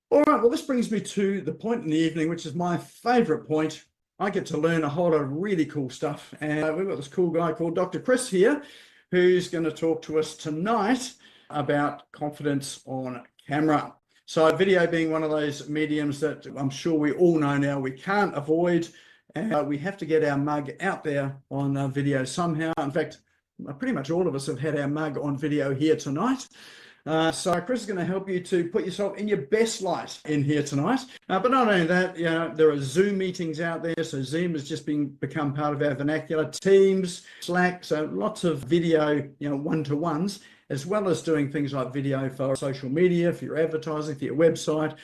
All right, well, this brings me to the point in the evening, which is my favorite point. I get to learn a whole lot of really cool stuff. And we've got this cool guy called Dr. Chris here, who's going to talk to us tonight about confidence on camera. So video being one of those mediums that I'm sure we all know now we can't avoid. And we have to get our mug out there on video somehow. In fact, pretty much all of us have had our mug on video here tonight. So Chris is going to help you to put yourself in your best light in here tonight. But not only that, there are Zoom meetings out there. So Zoom has just become part of our vernacular. Teams, Slack, so lots of video, one-to-ones, as well as doing things like video for social media, for your advertising, for your website,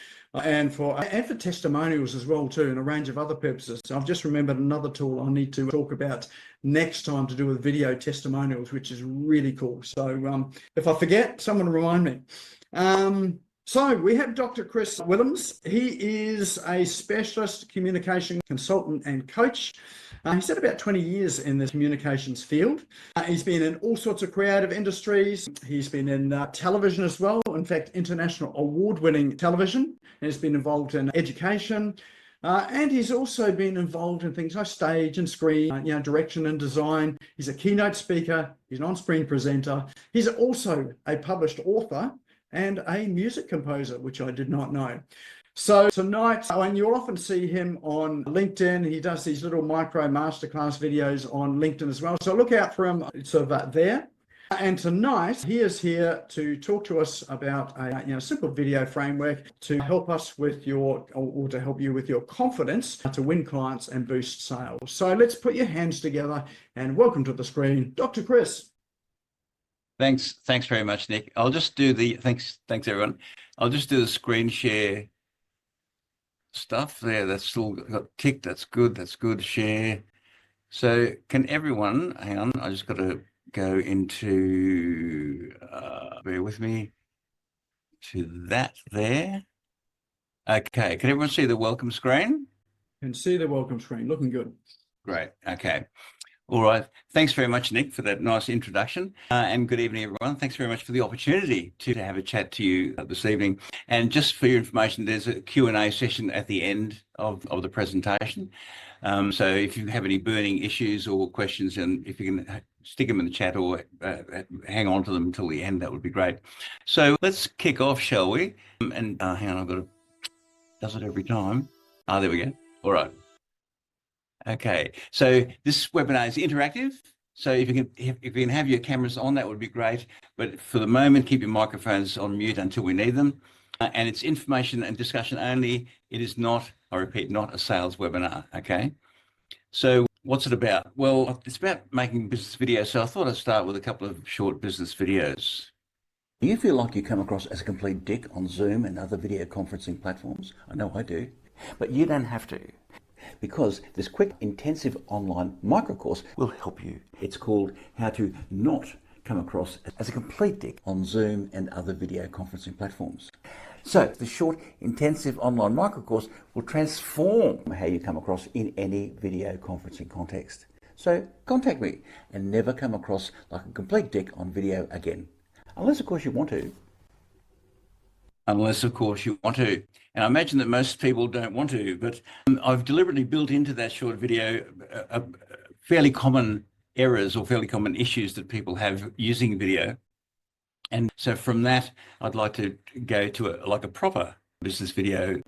and for testimonials as well too, and a range of other purposes. So I've just remembered another tool I need to talk about next time to do with video testimonials, which is really cool. So if I forget, someone remind me. So we have Dr. Chris Willems. He is a specialist communication consultant and coach. He's had about 20 years in the communications field. He's been in all sorts of creative industries. He's been in television as well. In fact, international award-winning television. And he's been involved in education. And he's also been involved in things like stage and screen, direction and design. He's a keynote speaker. He's an on-screen presenter. He's also a published author and a music composer, which I did not know. So tonight, and you'll often see him on LinkedIn. He does these little micro masterclass videos on LinkedIn as well. So look out for him sort of there. And tonight, he is here to talk to us about a simple video framework to help us with or to help you with your confidence to win clients and boost sales. So let's put your hands together and welcome to the screen, Dr. Chris. Thanks very much, Nick. I'll just do the thanks everyone. I'll just do the screen share stuff there. That's still got ticked. That's good. Share. So can everyone hang on? I just got to go into bear with me to that there. Okay, can everyone see the welcome screen? Can see the welcome screen. Looking good. Great. Okay. All right. Thanks very much, Nick, for that nice introduction. And good evening, everyone. Thanks very much for the opportunity to have a chat to you this evening. And just for your information, there's a Q&A session at the end of the presentation. So if you have any burning issues or questions, and if you can stick them in the chat or hang on to them until the end, that would be great. So let's kick off, shall we? And hang on, does it every time? There we go. All right. Okay, so this webinar is interactive. So if you can have your cameras on, that would be great. But for the moment, keep your microphones on mute until we need them. And it's information and discussion only. It is not, I repeat, not a sales webinar, okay? So what's it about? Well, it's about making business videos. So I thought I'd start with a couple of short business videos. Do you feel like you come across as a complete dick on Zoom and other video conferencing platforms? I know I do. But you don't have to, because this quick, intensive online microcourse will help you. It's called How to Not Come Across as a Complete Dick on Zoom and other video conferencing platforms. So the short, intensive online microcourse will transform how you come across in any video conferencing context. So contact me and never come across like a complete dick on video again. Unless, of course, you want to. Unless, of course, you want to. And I imagine that most people don't want to, but I've deliberately built into that short video fairly common errors or fairly common issues that people have using video. And so from that, I'd like to go to a proper business video.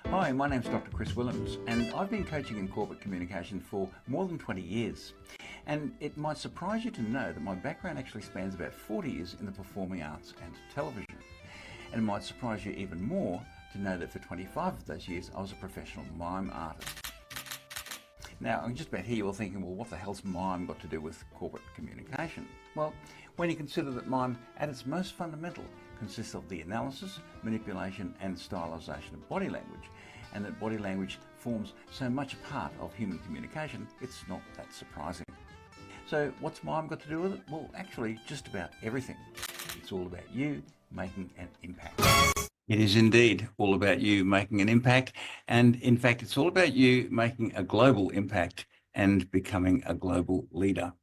Hi, my name's Dr. Chris Willems, and I've been coaching in corporate communication for more than 20 years. And it might surprise you to know that my background actually spans about 40 years in the performing arts and television. And it might surprise you even more to know that for 25 of those years, I was a professional mime artist. Now, I'm just about here, you're thinking, well, what the hell's mime got to do with corporate communication? Well, when you consider that mime, at its most fundamental, consists of the analysis, manipulation, and stylization of body language, and that body language forms so much a part of human communication, it's not that surprising. So what's mime got to do with it? Well, actually, just about everything. It's all about you making an impact. It is indeed all about you making an impact. And in fact, it's all about you making a global impact and becoming a global leader.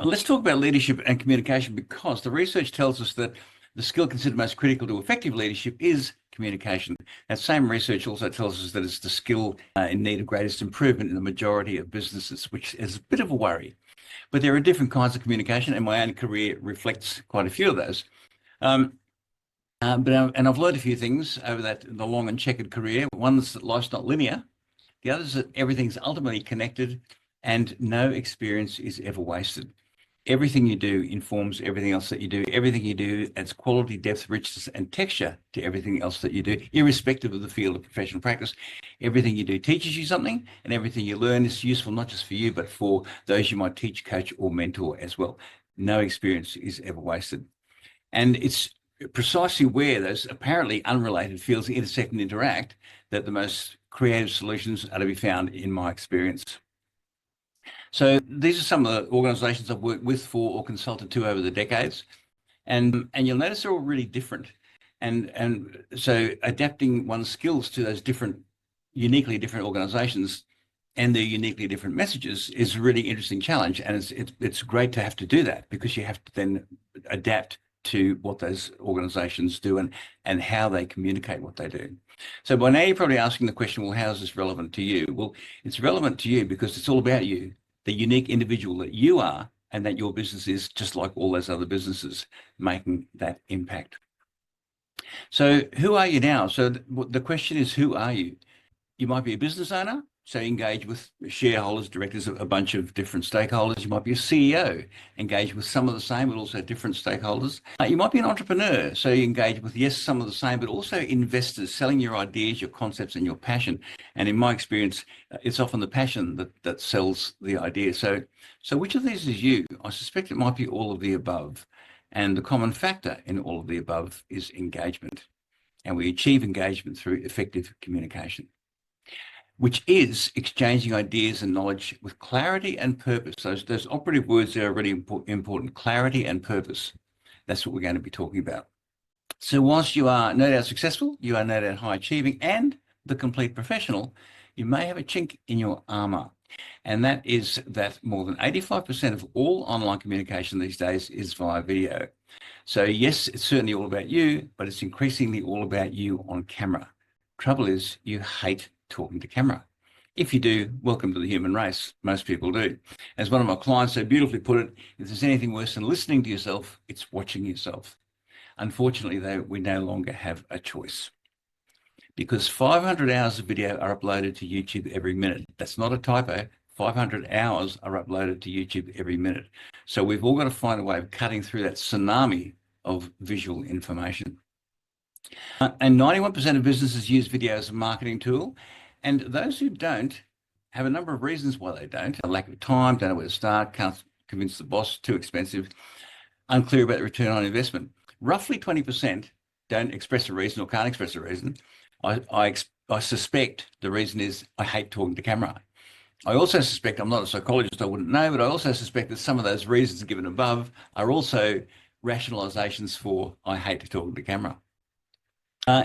Let's talk about leadership and communication, because the research tells us that the skill considered most critical to effective leadership is communication. That same research also tells us that it's the skill in need of greatest improvement in the majority of businesses, which is a bit of a worry. But there are different kinds of communication, and my own career reflects quite a few of those. And I've learned a few things over the long and checkered career. One is that life's not linear. The other is that everything's ultimately connected, and no experience is ever wasted. Everything you do informs everything else that you do. Everything you do adds quality, depth, richness, and texture to everything else that you do, irrespective of the field of professional practice. Everything you do teaches you something, and everything you learn is useful not just for you, but for those you might teach, coach, or mentor as well. No experience is ever wasted. And it's precisely where those apparently unrelated fields intersect and interact that the most creative solutions are to be found, in my experience. So these are some of the organizations I've worked with for or consulted to over the decades. And you'll notice they're all really different. And so adapting one's skills to those uniquely different organizations and their uniquely different messages is a really interesting challenge. And it's great to have to do that, because you have to then adapt to what those organizations do and how they communicate what they do. So by now you're probably asking the question, well, how is this relevant to you? Well, it's relevant to you because it's all about you, the unique individual that you are, and that your business is just like all those other businesses, making that impact. So who are you now? So the question is, who are you? You might be a business owner, so engage with shareholders, directors, a bunch of different stakeholders. You might be a CEO, engage with some of the same, but also different stakeholders. You might be an entrepreneur, so you engage with, yes, some of the same, but also investors, selling your ideas, your concepts, and your passion. And in my experience, it's often the passion that sells the idea. So which of these is you? I suspect it might be all of the above. And the common factor in all of the above is engagement. And we achieve engagement through effective communication, which is exchanging ideas and knowledge with clarity and purpose. Those operative words there are really important, clarity and purpose. That's what we're going to be talking about. So whilst you are no doubt successful, you are no doubt high achieving and the complete professional, you may have a chink in your armor. And that is that more than 85% of all online communication these days is via video. So yes, it's certainly all about you, but it's increasingly all about you on camera. Trouble is, you hate talking to camera. If you do, welcome to the human race. Most people do. As one of my clients so beautifully put it, if there's anything worse than listening to yourself, it's watching yourself. Unfortunately, though, we no longer have a choice, because 500 hours of video are uploaded to YouTube every minute. That's not a typo. 500 hours are uploaded to YouTube every minute. So we've all got to find a way of cutting through that tsunami of visual information. And 91% of businesses use video as a marketing tool. And those who don't have a number of reasons why they don't. A lack of time, don't know where to start, can't convince the boss, too expensive, unclear about the return on investment. Roughly 20% don't express a reason or can't express a reason. I suspect the reason is, I hate talking to camera. I also suspect, I'm not a psychologist, I wouldn't know, but I also suspect that some of those reasons given above are also rationalizations for, I hate talking to camera.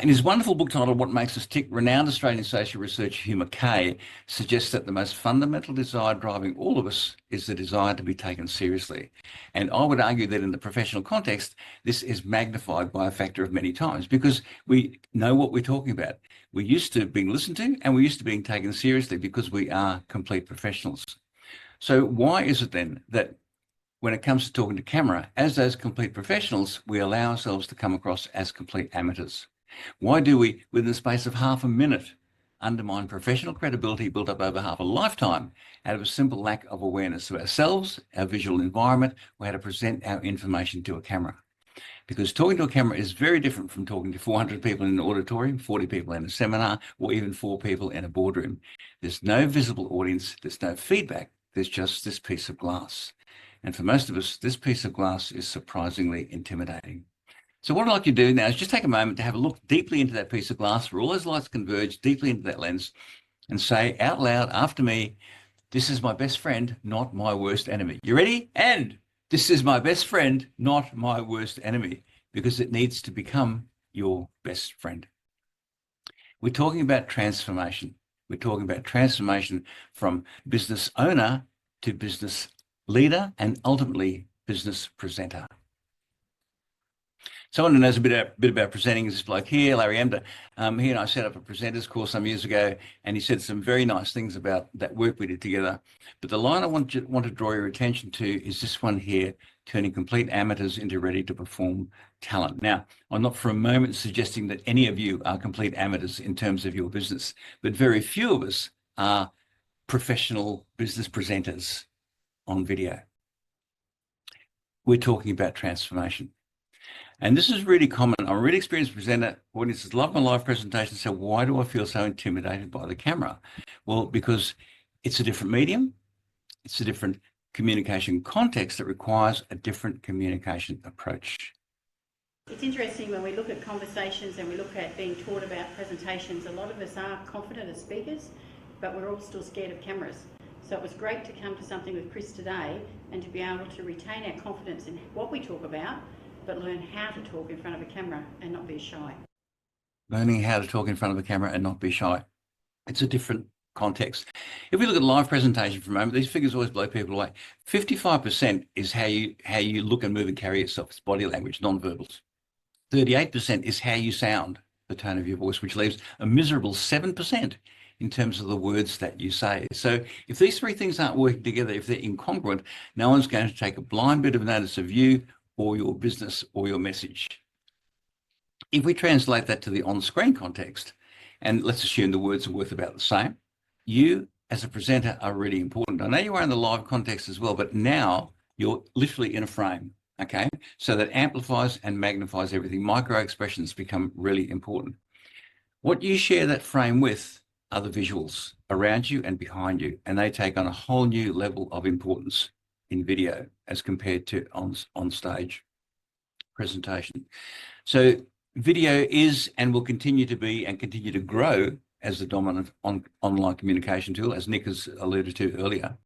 In his wonderful book titled What Makes Us Tick, renowned Australian social researcher Hugh Mackay suggests that the most fundamental desire driving all of us is the desire to be taken seriously. And I would argue that in the professional context, this is magnified by a factor of many times, because we know what we're talking about. We're used to being listened to, and we're used to being taken seriously because we are complete professionals. So why is it then that when it comes to talking to camera, as those complete professionals, we allow ourselves to come across as complete amateurs? Why do we, within the space of half a minute, undermine professional credibility built up over half a lifetime out of a simple lack of awareness of ourselves, our visual environment, or how to present our information to a camera? Because talking to a camera is very different from talking to 400 people in an auditorium, 40 people in a seminar, or even 4 people in a boardroom. There's no visible audience, there's no feedback, there's just this piece of glass. And for most of us, this piece of glass is surprisingly intimidating. So what I'd like you to do now is just take a moment to have a look deeply into that piece of glass where all those lights converge deeply into that lens, and say out loud after me, this is my best friend, not my worst enemy. You ready? And this is my best friend, not my worst enemy, because it needs to become your best friend. We're talking about transformation. We're talking about transformation from business owner to business leader and ultimately business presenter. Someone who knows a bit about presenting is this bloke here, Larry Emder. He and I set up a presenters course some years ago, and he said some very nice things about that work we did together. But the line I want to draw your attention to is this one here, turning complete amateurs into ready to perform talent. Now, I'm not for a moment suggesting that any of you are complete amateurs in terms of your business, but very few of us are professional business presenters on video. We're talking about transformation. And this is really common. I'm a really experienced presenter. Audiences love my live presentation. So why do I feel so intimidated by the camera? Well, because it's a different medium. It's a different communication context that requires a different communication approach. It's interesting when we look at conversations and we look at being taught about presentations, a lot of us are confident as speakers, but we're all still scared of cameras. So it was great to come to something with Chris today and to be able to retain our confidence in what we talk about, but learn how to talk in front of a camera and not be shy. Learning how to talk in front of a camera and not be shy. It's a different context. If we look at live presentation for a moment, these figures always blow people away. 55% is how you look and move and carry yourself. It's body language, non-verbals. 38% is how you sound, the tone of your voice, which leaves a miserable 7% in terms of the words that you say. So if these three things aren't working together, if they're incongruent, no one's going to take a blind bit of notice of you or your business or your message. If we translate that to the on-screen context, and let's assume the words are worth about the same, you as a presenter are really important. I know you are in the live context as well, but now you're literally in a frame, okay? So that amplifies and magnifies everything. Micro expressions become really important. What you share that frame with are the visuals around you and behind you, and they take on a whole new level of importance in video as compared to on stage presentation. So video is and will continue to be and continue to grow as the dominant online communication tool, as Nick has alluded to earlier.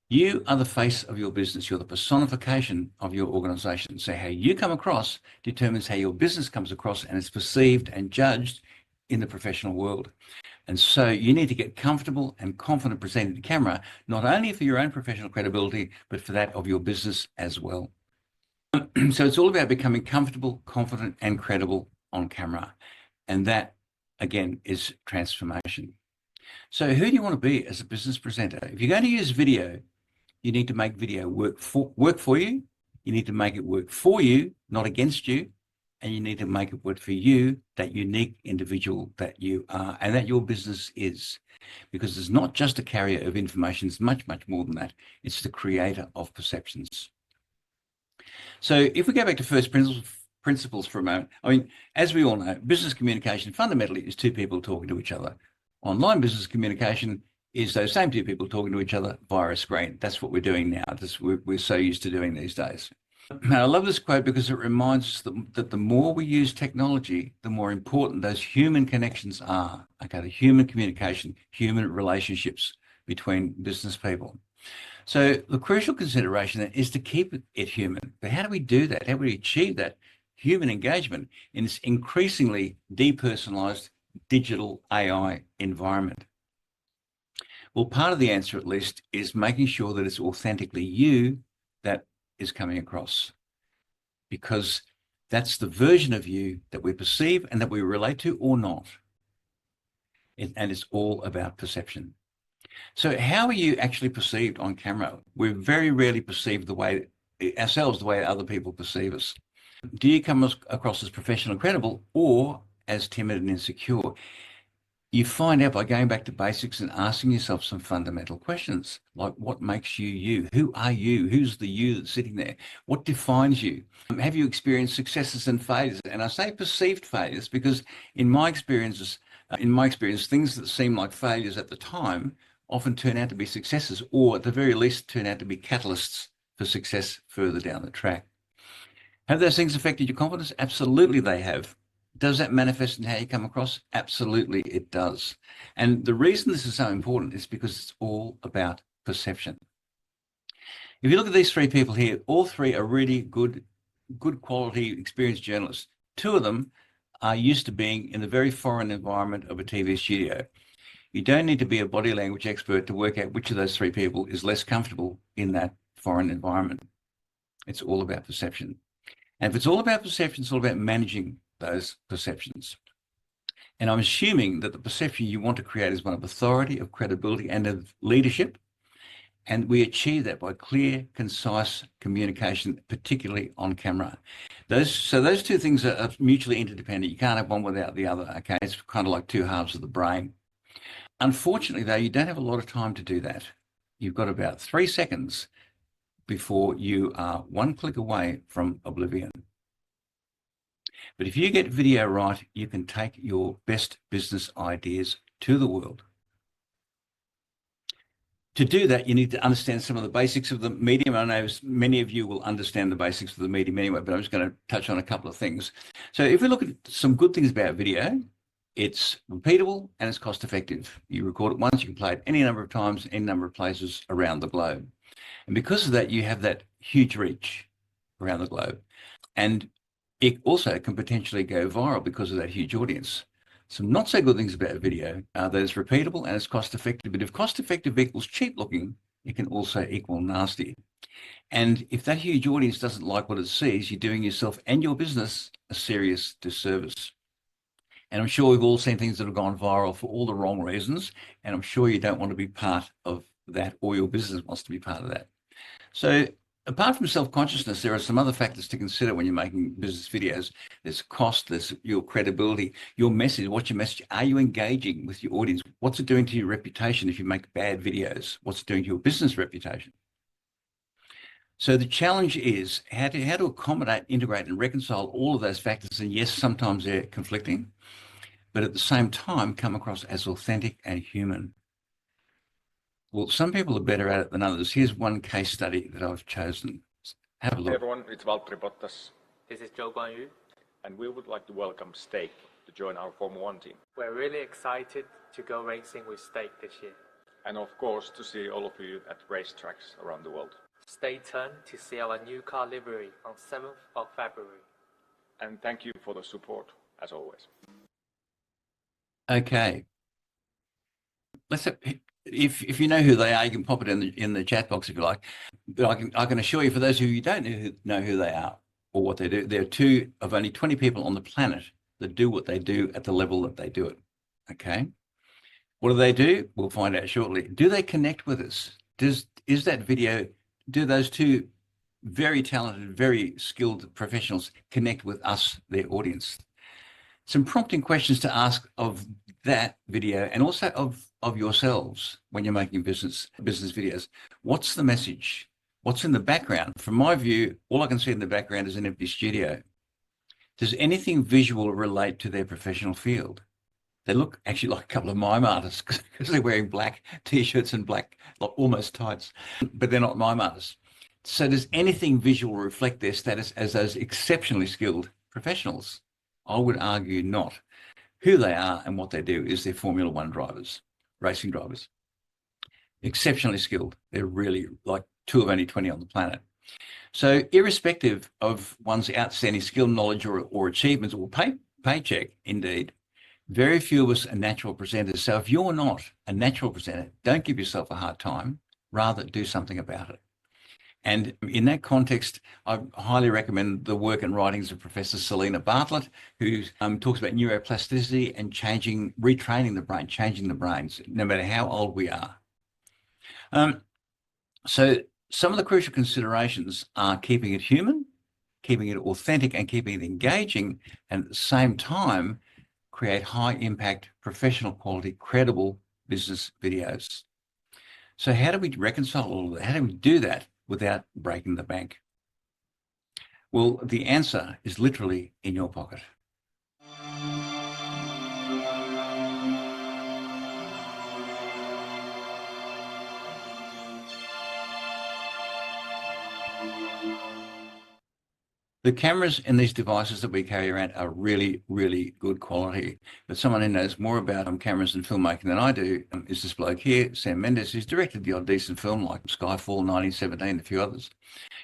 You are the face of your business. You're the personification of your organization. So how you come across determines how your business comes across and is perceived and judged in the professional world. And so you need to get comfortable and confident presenting to camera, not only for your own professional credibility, but for that of your business as well. So it's all about becoming comfortable, confident, and credible on camera. And that, again, is transformation. So who do you want to be as a business presenter? If you're going to use video, you need to make video work for you. You need to make it work for you, not against you. And you need to make it work for you, that unique individual that you are and that your business is. Because it's not just a carrier of information, it's much, much more than that. It's the creator of perceptions. So if we go back to first principles for a moment, I mean, as we all know, business communication fundamentally is two people talking to each other. Online business communication is those same two people talking to each other via a screen. That's what we're doing now. We're so used to doing these days. And I love this quote because it reminds us that the more we use technology, the more important those human connections are. Okay, the human communication, human relationships between business people. So the crucial consideration then is to keep it human. But how do we do that? How do we achieve that human engagement in this increasingly depersonalized digital AI environment? Well, part of the answer, at least, is making sure that it's authentically you that is coming across, because that's the version of you that we perceive and that we relate to or not. And it's all about perception. So how are you actually perceived on camera? We're very rarely perceived the way ourselves, the way other people perceive us. Do you come across as professional and credible or as timid and insecure? You find out by going back to basics and asking yourself some fundamental questions, like what makes you you? Who are you? Who's the you that's sitting there? What defines you? Have you experienced successes and failures? And I say perceived failures because in my experience, things that seem like failures at the time often turn out to be successes, or at the very least turn out to be catalysts for success further down the track. Have those things affected your confidence? Absolutely they have. Does that manifest in how you come across? Absolutely it does. And the reason this is so important is because it's all about perception. If you look at these three people here, all three are really good quality, experienced journalists. Two of them are used to being in the very foreign environment of a TV studio. You don't need to be a body language expert to work out which of those three people is less comfortable in that foreign environment. It's all about perception. And if it's all about perception, it's all about managing those perceptions. And I'm assuming that the perception you want to create is one of authority, of credibility, and of leadership. And we achieve that by clear, concise communication, particularly on camera. So those two things are mutually interdependent. You can't have one without the other, okay? It's kind of like two halves of the brain. Unfortunately, though, you don't have a lot of time to do that. You've got about 3 seconds before you are one click away from oblivion. But if you get video right, you can take your best business ideas to the world. To do that, you need to understand some of the basics of the medium. I know many of you will understand the basics of the medium anyway, but I'm just going to touch on a couple of things. So if we look at some good things about video, it's repeatable and it's cost effective. You record it once, you can play it any number of times, any number of places around the globe. And because of that, you have that huge reach around the globe. And it also can potentially go viral because of that huge audience. Some not so good things about video are that it's repeatable and it's cost effective. But if cost effective equals cheap looking, it can also equal nasty. And if that huge audience doesn't like what it sees, you're doing yourself and your business a serious disservice. And I'm sure we've all seen things that have gone viral for all the wrong reasons. And I'm sure you don't want to be part of that, or your business wants to be part of that. So apart from self-consciousness, there are some other factors to consider when you're making business videos. There's cost, there's your credibility, your message. What's your message? Are you engaging with your audience? What's it doing to your reputation if you make bad videos? What's it doing to your business reputation? So the challenge is how to accommodate, integrate, and reconcile all of those factors. And yes, sometimes they're conflicting, but at the same time come across as authentic and human. Well, some people are better at it than others. Here's one case study that I've chosen. Have a look. Hey everyone, it's Valtteri Bottas, This is Zhou Guanyu. and we would like to welcome Stake to join our Formula 1 team. We're really excited to go racing with Stake this year. And of course, to see all of you at racetracks around the world. Stay tuned to see our new car livery on 7th of February. And thank you for the support, as always. Okay. If you know who they are, you can pop it in the chat box if you like. But I can assure you, for those of you who don't know who they are or what they do, there are 2 of only 20 people on the planet that do what they do at the level that they do it. Okay. What do? We'll find out shortly. Do they connect with us? Is that video? Do those 2 very talented, very skilled professionals connect with us, their audience? Some prompting questions to ask of that video, and also of yourselves when you're making business videos. What's the message? What's in the background? From my view, all I can see in the background is an empty studio. Does anything visual relate to their professional field? They look actually like a couple of mime artists because they're wearing black t-shirts and black, like almost tights, but they're not mime artists. So does anything visual reflect their status as those exceptionally skilled professionals? I would argue not. Who they are and what they do is they're Formula 1 drivers, racing drivers. Exceptionally skilled. They're really like 2 of only 20 on the planet. So irrespective of one's outstanding skill, knowledge, or achievements, or paycheck, indeed, very few of us are natural presenters. So if you're not a natural presenter, don't give yourself a hard time. Rather, do something about it. And in that context, I highly recommend the work and writings of Professor Selena Bartlett, who talks about neuroplasticity and retraining the brain, changing the brains, no matter how old we are. So some of the crucial considerations are keeping it human, keeping it authentic, and keeping it engaging, and at the same time, create high impact, professional quality, credible business videos. So how do we reconcile all of that? How do we do that without breaking the bank? Well, the answer is literally in your pocket. The cameras in these devices that we carry around are really, really good quality. But someone who knows more about cameras and filmmaking than I do is this bloke here, Sam Mendes, who's directed the odd decent film like Skyfall, 1917, a few others,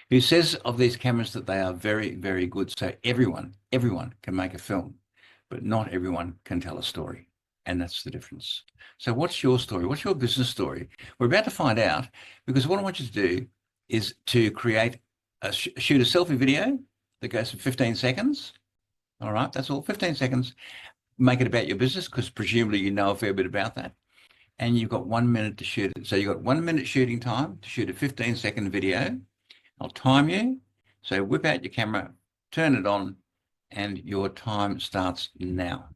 who says of these cameras that they are very, very good. So everyone can make a film, but not everyone can tell a story. And that's the difference. So what's your story? What's your business story? We're about to find out, because what I want you to do is to shoot a selfie video that goes for 15 seconds. All right, that's all, 15 seconds. Make it about your business because presumably you know a fair bit about that. And you've got 1 minute to shoot it. So you've got 1 minute shooting time to shoot a 15-second video. I'll time you. So whip out your camera, turn it on, and your time starts now.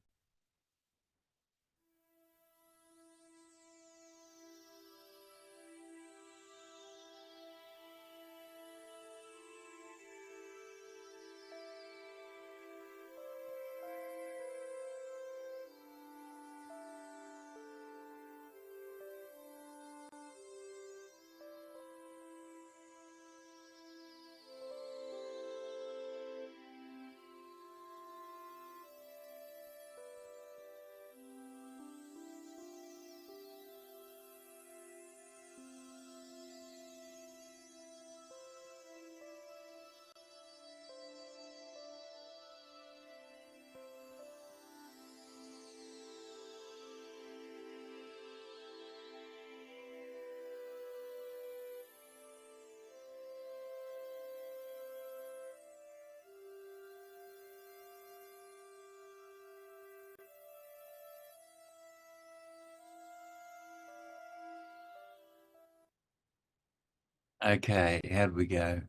Okay, how did we go?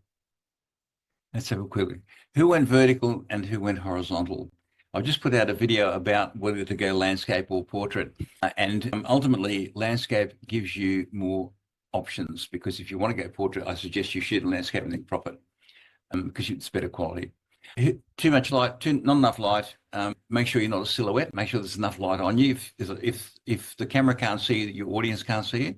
Let's have a quick look. Who went vertical and who went horizontal? I've just put out a video about whether to go landscape or portrait. And ultimately, landscape gives you more options because if you want to go portrait, I suggest you shoot a landscape and then crop it because it's better quality. Too much light, not enough light. Make sure you're not a silhouette. Make sure there's enough light on you. If the camera can't see you, your audience can't see you.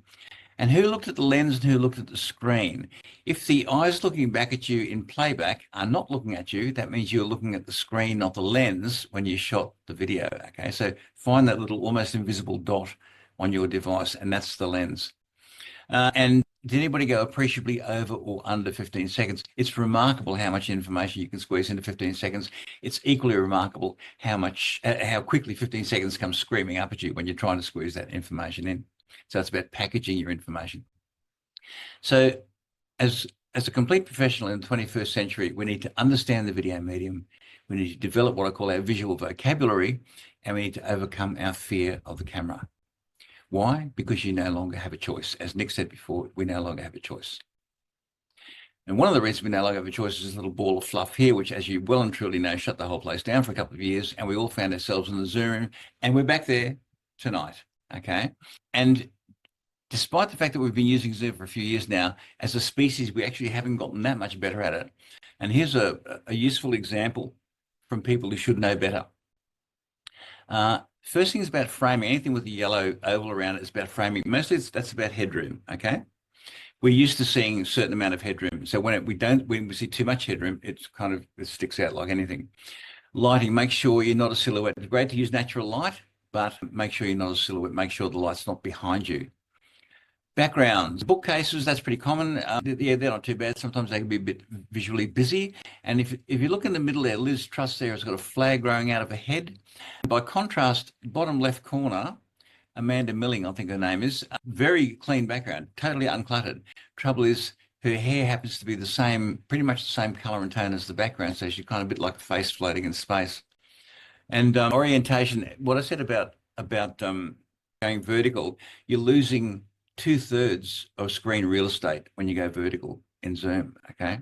And who looked at the lens and who looked at the screen? If the eyes looking back at you in playback are not looking at you, that means you're looking at the screen, not the lens, when you shot the video. Okay, so find that little almost invisible dot on your device, and that's the lens. And did anybody go appreciably over or under 15 seconds? It's remarkable how much information you can squeeze into 15 seconds. It's equally remarkable how quickly 15 seconds comes screaming up at you when you're trying to squeeze that information in. So it's about packaging your information. So as a complete professional in the 21st century, we need to understand the video medium. We need to develop what I call our visual vocabulary, and we need to overcome our fear of the camera. Why? Because you no longer have a choice. As Nick said before, we no longer have a choice. And one of the reasons we no longer have a choice is this little ball of fluff here, which, as you well and truly know, shut the whole place down for a couple of years, and we all found ourselves in the Zoom room, and we're back there tonight, okay? And despite the fact that we've been using Zoom for a few years now, as a species, we actually haven't gotten that much better at it. And here's a useful example from people who should know better. First thing is about framing. Anything with a yellow oval around it is about framing. Mostly that's about headroom, okay? We're used to seeing a certain amount of headroom. So when we see too much headroom, it sticks out like anything. Lighting, make sure you're not a silhouette. It's great to use natural light, but make sure you're not a silhouette. Make sure the light's not behind you. Backgrounds, bookcases, that's pretty common. Yeah, they're not too bad. Sometimes they can be a bit visually busy. And if you look in the middle there, Liz Truss there has got a flag growing out of her head. By contrast, bottom left corner, Amanda Milling, I think her name is, very clean background, totally uncluttered. Trouble is, her hair happens to be the same, pretty much the same color and tone as the background, so she's kind of a bit like a face floating in space. And orientation, what I said about going vertical, you're losing 2/3 of screen real estate when you go vertical in Zoom, okay?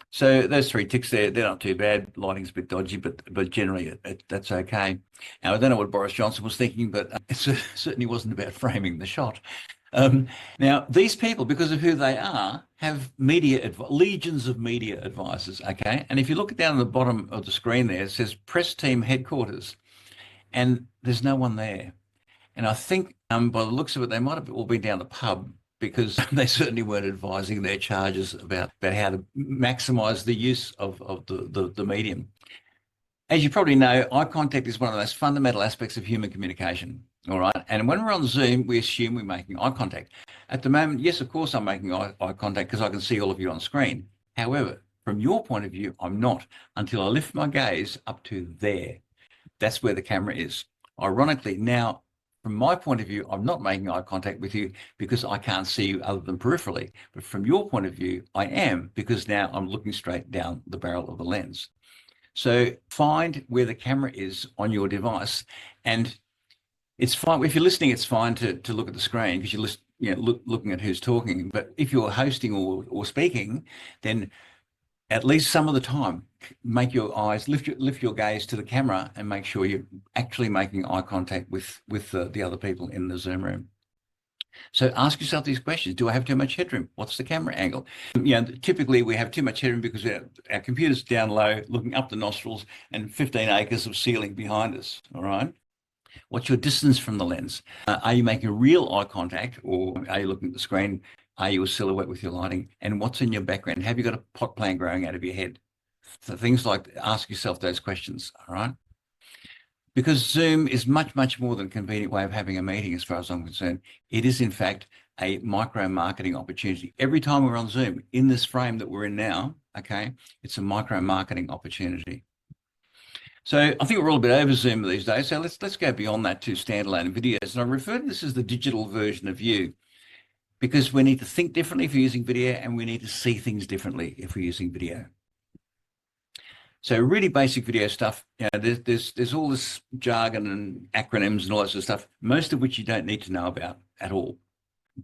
So those three ticks there, they're not too bad. Lighting's a bit dodgy, but generally that's okay. Now, I don't know what Boris Johnson was thinking, but it certainly wasn't about framing the shot. Now, these people, because of who they are, have legions of media advisors, okay? And if you look down at the bottom of the screen there, it says press team headquarters, and there's no one there. And I think by the looks of it, they might have all been down the pub because they certainly weren't advising their charges about how to maximize the use of the medium. As you probably know, eye contact is one of the most fundamental aspects of human communication, all right? And when we're on Zoom, we assume we're making eye contact. At the moment, yes, of course, I'm making eye contact because I can see all of you on screen. However, from your point of view, I'm not until I lift my gaze up to there. That's where the camera is. Ironically, now, From my point of view, I'm not making eye contact with you because I can't see you other than peripherally. But from your point of view, I am, because now I'm looking straight down the barrel of the lens. So find where the camera is on your device. And it's fine. If you're listening, it's fine to look at the screen because you're looking at who's talking. But if you're hosting or speaking, then at least some of the time, make your eyes, lift your gaze to the camera and make sure you're actually making eye contact with the other people in the Zoom room. So ask yourself these questions. Do I have too much headroom? What's the camera angle? Typically we have too much headroom because our computer's down low, looking up the nostrils, and 15 acres of ceiling behind us, all right? What's your distance from the lens? Are you making real eye contact, or are you looking at the screen? Are you a silhouette with your lighting? And what's in your background? Have you got a pot plant growing out of your head? So things like, ask yourself those questions, all right? Because Zoom is much, much more than a convenient way of having a meeting, as far as I'm concerned. It is, in fact, a micro-marketing opportunity. Every time we're on Zoom, in this frame that we're in now, okay, it's a micro-marketing opportunity. So I think we're all a bit over Zoom these days. So let's go beyond that to standalone videos. And I refer to this as the digital version of you, because we need to think differently if you're using video, and we need to see things differently if we're using video. So really basic video stuff. There's all this jargon and acronyms and all that sort of stuff, most of which you don't need to know about at all.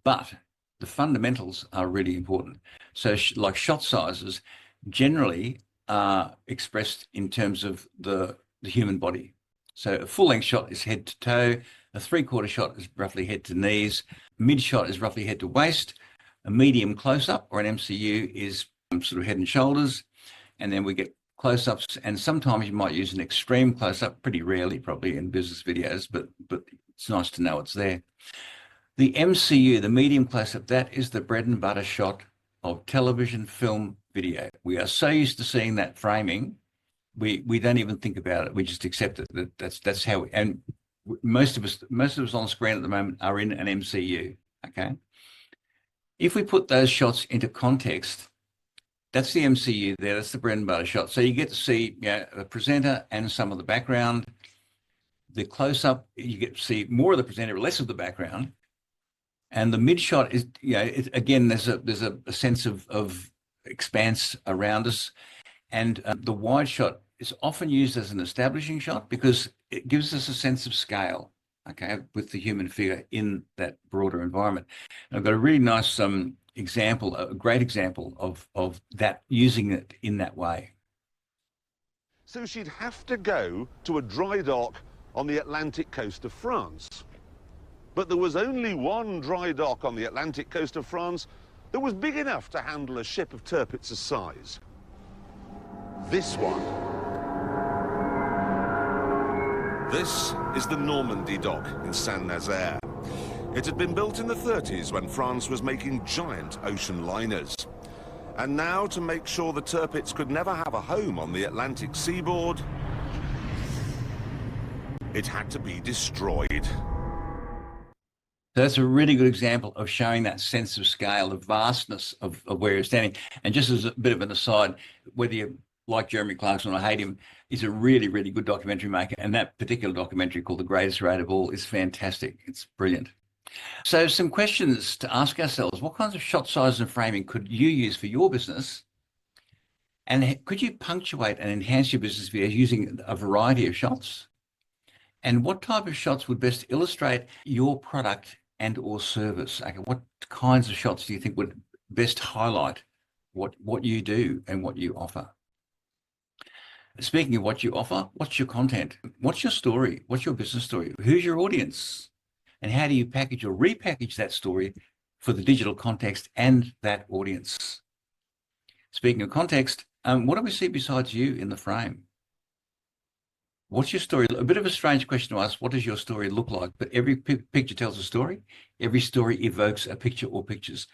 But the fundamentals are really important. So like shot sizes generally are expressed in terms of the human body. So a full-length shot is head to toe. A three-quarter shot is roughly head to knees. Mid shot is roughly head to waist. A medium close-up, or an MCU, is sort of head and shoulders. And then we get close-ups, and sometimes you might use an extreme close-up, pretty rarely probably in business videos, but it's nice to know it's there. The MCU, the medium close-up, that is the bread and butter shot of television, film, video. We are so used to seeing that framing, we don't even think about it. We just accept it. That's how. And most of us on the screen at the moment are in an MCU. Okay. If we put those shots into context, that's the MCU there. That's the bread and butter shot. So you get to see the presenter and some of the background. The close-up, you get to see more of the presenter, less of the background. And the mid shot is, again, there's a sense of expanse around us. And the wide shot is often used as an establishing shot because it gives us a sense of scale, okay, with the human figure in that broader environment. And I've got a really nice example, a great example of that, using it in that way. So she'd have to go to a dry dock on the Atlantic coast of France. But there was only one dry dock on the Atlantic coast of France that was big enough to handle a ship of Tirpitz's size. This one. This is the Normandy dock in Saint-Nazaire. It had been built in the 30s when France was making giant ocean liners. And now, to make sure the Tirpitz could never have a home on the Atlantic seaboard, it had to be destroyed. That's a really good example of showing that sense of scale, the vastness of where you're standing. And just as a bit of an aside, whether you like Jeremy Clarkson or hate him, he's a really, really good documentary maker. And that particular documentary, called The Greatest Raid of All, is fantastic. It's brilliant. So some questions to ask ourselves: what kinds of shot sizes and framing could you use for your business? And could you punctuate and enhance your business videos using a variety of shots? And what type of shots would best illustrate your product and or service? Okay, what kinds of shots do you think would best highlight what you do and what you offer? Speaking of what you offer, what's your content? What's your story? What's your business story? Who's your audience? And how do you package or repackage that story for the digital context and that audience? Speaking of context, what do we see besides you in the frame? What's your story? A bit of a strange question to ask. What does your story look like? But every picture tells a story. Every story evokes a picture or pictures.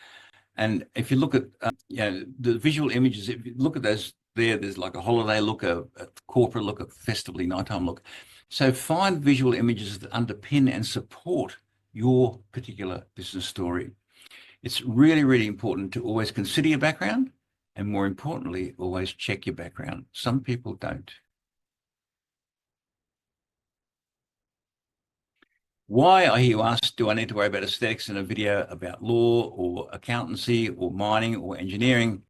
And if you look at the visual images, if you look at those there's like a holiday look, a corporate look, a festively nighttime look. So find visual images that underpin and support your particular business story. It's really, really important to always consider your background, and more importantly, always check your background. Some people don't. Why, I hear you ask, do I need to worry about aesthetics in a video about law or accountancy or mining or engineering?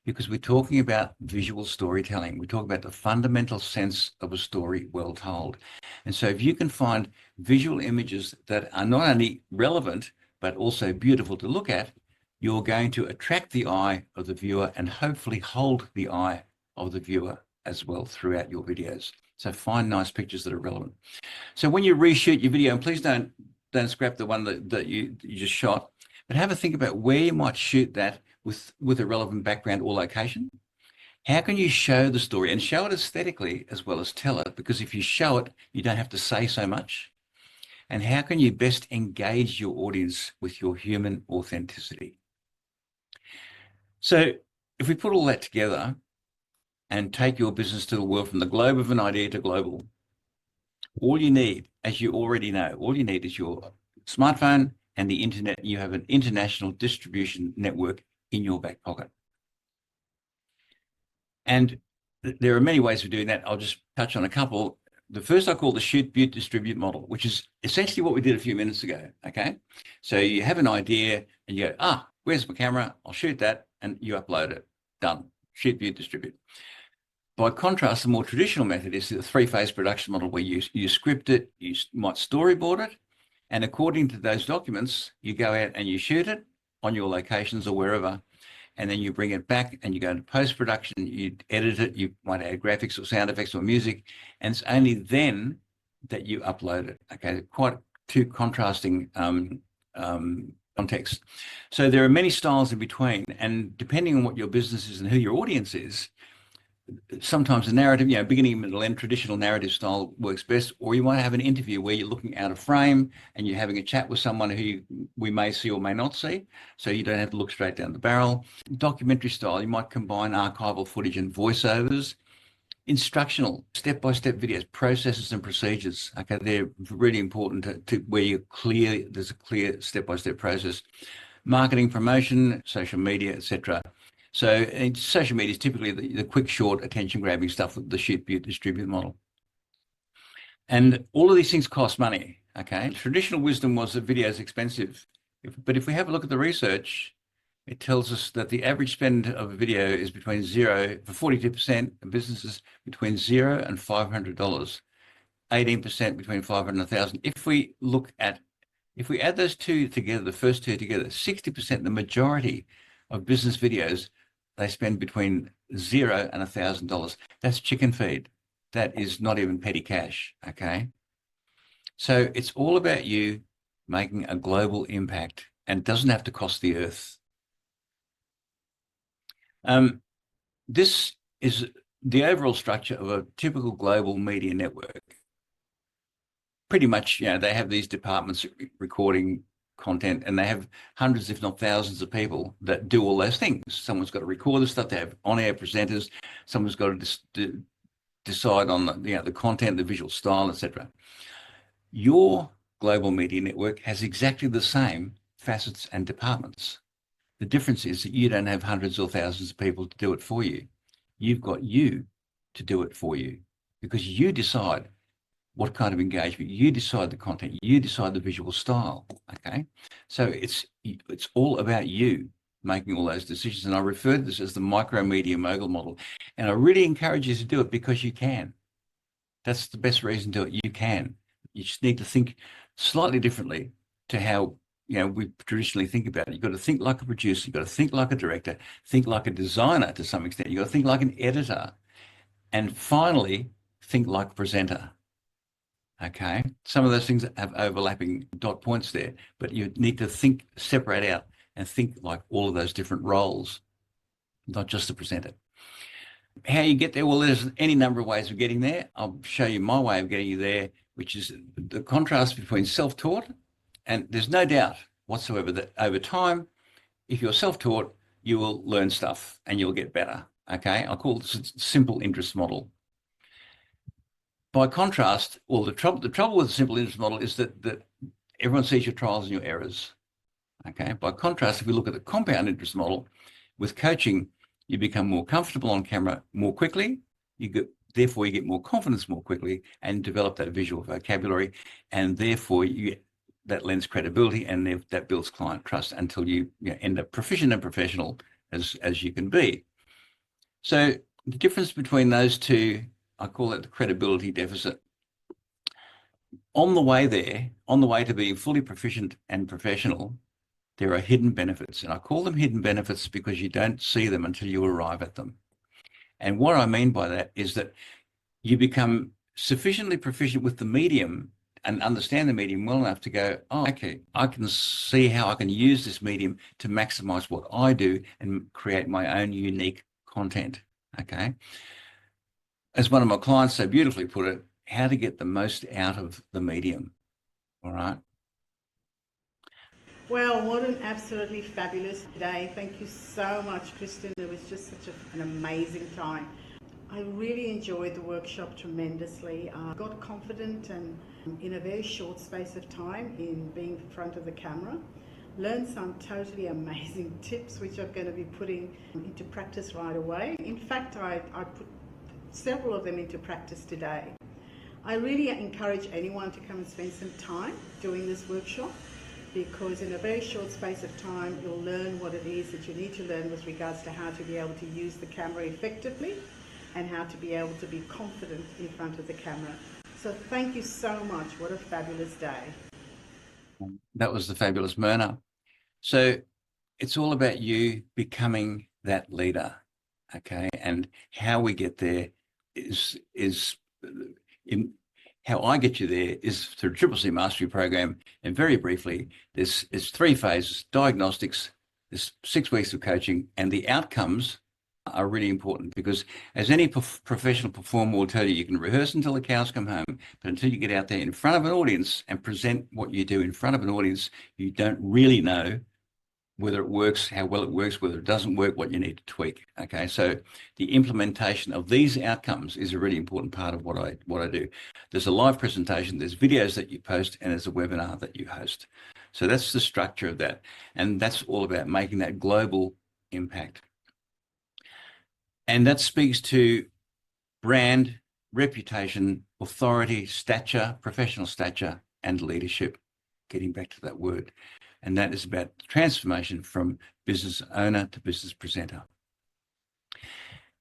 Because we're talking about visual storytelling. We talk about the fundamental sense of a story well told. And so if you can find visual images that are not only relevant, but also beautiful to look at, you're going to attract the eye of the viewer and hopefully hold the eye of the viewer as well throughout your videos. So find nice pictures that are relevant. So when you reshoot your video, and please don't scrap the one that you just shot, but have a think about where you might shoot that with a relevant background or location. How can you show the story and show it aesthetically as well as tell it? Because if you show it, you don't have to say so much. And how can you best engage your audience with your human authenticity? So if we put all that together and take your business to the world from the globe of an idea to global, all you need, as you already know, all you need is your smartphone and the internet. You have an international distribution network in your back pocket. And there are many ways of doing that. I'll just touch on a couple. The first I call the shoot, butte, distribute model, which is essentially what we did a few minutes ago, okay? So you have an idea and you go, where's my camera? I'll shoot that, and you upload it. Done. Shoot, butte, distribute. By contrast, the more traditional method is the three-phase production model where you script it, you might storyboard it, and according to those documents, you go out and you shoot it on your locations or wherever, and then you bring it back and you go into post-production, you edit it, you might add graphics or sound effects or music, and it's only then that you upload it. Okay, quite two contrasting contexts. So there are many styles in between, and depending on what your business is and who your audience is, sometimes the narrative, beginning, middle, end, traditional narrative style works best, or you might have an interview where you're looking out of frame and you're having a chat with someone who we may see or may not see, so you don't have to look straight down the barrel. Documentary style, you might combine archival footage and voiceovers. Instructional, step-by-step videos, processes and procedures. Okay, they're really important to where there's a clear step-by-step process. Marketing, promotion, social media, etc. So social media is typically the quick, short, attention-grabbing stuff with the shoot, butte, distribute model. And all of these things cost money, okay? Traditional wisdom was that video is expensive. But if we have a look at the research, it tells us that the average spend of a video is between zero, for 42% of businesses, between $0 and $500, 18% between 500 and 1,000. If we add those two together, the first two together, 60%, the majority of business videos, they spend between $0 and $1,000. That's chicken feed. That is not even petty cash, okay? So it's all about you making a global impact, and it doesn't have to cost the earth. This is the overall structure of a typical global media network. Pretty much, they have these departments recording content, and they have hundreds, if not thousands, of people that do all those things. Someone's got to record the stuff. They have on-air presenters. Someone's got to decide on the content, the visual style, etc. Your global media network has exactly the same facets and departments. The difference is that you don't have hundreds or thousands of people to do it for you. You've got you to do it for you, because you decide what kind of engagement, you decide the content, you decide the visual style, okay? So it's all about you making all those decisions. And I refer to this as the micromedia mogul model. And I really encourage you to do it because you can. That's the best reason to do it. You can. You just need to think slightly differently to how we traditionally think about it. You've got to think like a producer, you've got to think like a director, think like a designer to some extent, you've got to think like an editor, and finally, think like a presenter. Okay, some of those things have overlapping dot points there, but you need to separate out and think like all of those different roles, not just the presenter. How you get there? Well, there's any number of ways of getting there. I'll show you my way of getting you there, which is the contrast between self-taught, and there's no doubt whatsoever that over time, if you're self-taught, you will learn stuff and you'll get better. Okay, I'll call this a simple interest model. By contrast, the trouble with the simple interest model is that everyone sees your trials and your errors. Okay. By contrast, if we look at the compound interest model, with coaching, you become more comfortable on camera more quickly. You therefore you get more confidence more quickly and develop that visual vocabulary, and therefore that lends credibility, and that builds client trust until you end up proficient and professional as you can be. So the difference between those two, I call it the credibility deficit. On the way there, on the way to being fully proficient and professional, there are hidden benefits, and I call them hidden benefits because you don't see them until you arrive at them. And what I mean by that is that you become sufficiently proficient with the medium and understand the medium well enough to go, oh, okay, I can see how I can use this medium to maximize what I do and create my own unique content, okay? As one of my clients so beautifully put it, how to get the most out of the medium, all right? Well, what an absolutely fabulous day. Thank you so much, Kristen. It was just such an amazing time. I really enjoyed the workshop tremendously. I got confident and in a very short space of time in being in front of the camera. Learned some totally amazing tips which I'm going to be putting into practice right away. In fact, I put several of them into practice today. I really encourage anyone to come and spend some time doing this workshop, because in a very short space of time you'll learn what it is that you need to learn with regards to how to be able to use the camera effectively and how to be able to be confident in front of the camera. So thank you so much. What a fabulous day. That was the fabulous Myrna. So it's all about you becoming that leader, okay? And how we get there how I get you there is through Triple C Mastery Program. And very briefly, there's 3 phases: diagnostics, there's 6 weeks of coaching, and the outcomes are really important, because as any professional performer will tell you, you can rehearse until the cows come home, but until you get out there in front of an audience and present what you do in front of an audience, you don't really know whether it works, how well it works, whether it doesn't work, what you need to tweak. Okay, so the implementation of these outcomes is a really important part of what I do. There's a live presentation, there's videos that you post, and there's a webinar that you host. So that's the structure of that, and that's all about making that global impact. And that speaks to brand, reputation, authority, stature, professional stature, and leadership. Getting back to that word. And that is about transformation from business owner to business presenter.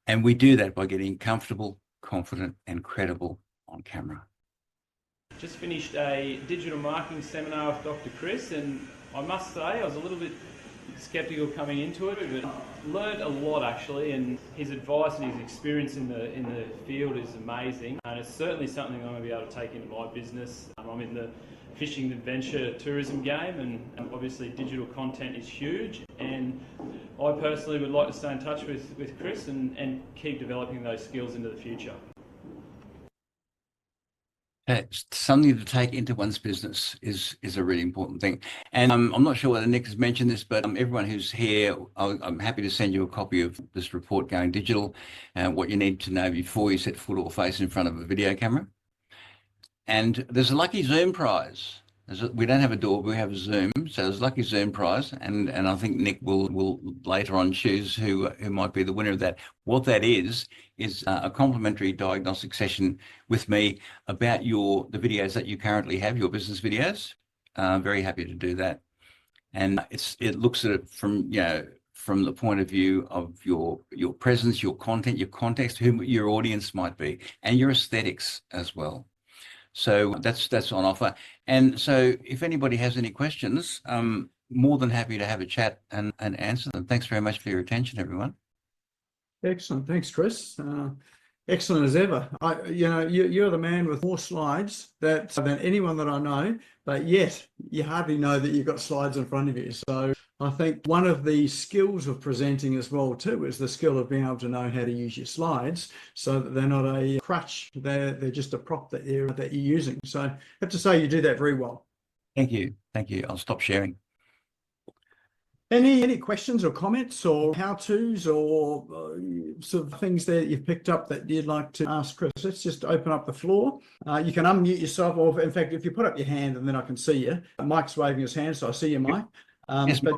And we do that by getting comfortable, confident, and credible on camera. Just finished a digital marketing seminar with Dr. Chris, and I must say I was a little bit skeptical coming into it, but learned a lot actually, and his advice and his experience in the field is amazing, and it's certainly something I'm going to be able to take into my business. I'm in the fishing adventure tourism game, and obviously digital content is huge, and I personally would like to stay in touch with Chris and keep developing those skills into the future. Something to take into one's business is a really important thing. And I'm not sure whether Nick has mentioned this, but everyone who's here, I'm happy to send you a copy of this report, Going Digital, what you need to know before you set foot or face in front of a video camera. And there's a lucky Zoom prize. We don't have a door, we have a Zoom. So there's a lucky Zoom prize. And I think Nick will later on choose who might be the winner of that. What that is a complimentary diagnostic session with me about the videos that you currently have, your business videos. Very happy to do that. And it looks at it from the point of view of your presence, your content, your context, who your audience might be, and your aesthetics as well. So that's on offer. And so if anybody has any questions, more than happy to have a chat and answer them. Thanks very much for your attention, everyone. Excellent. Thanks, Chris. Excellent as ever. You're the man with more slides than anyone that I know, but yet you hardly know that you've got slides in front of you. So I think one of the skills of presenting as well too is the skill of being able to know how to use your slides so that they're not a crutch, they're just a prop that you're using. So I have to say you do that very well. Thank you. I'll stop sharing. Any questions or comments or how-tos or sort of things that you've picked up that you'd like to ask Chris? Let's just open up the floor. You can unmute yourself, or in fact, if you put up your hand and then I can see you. Mike's waving his hand, so I see you, Mike. Yes, but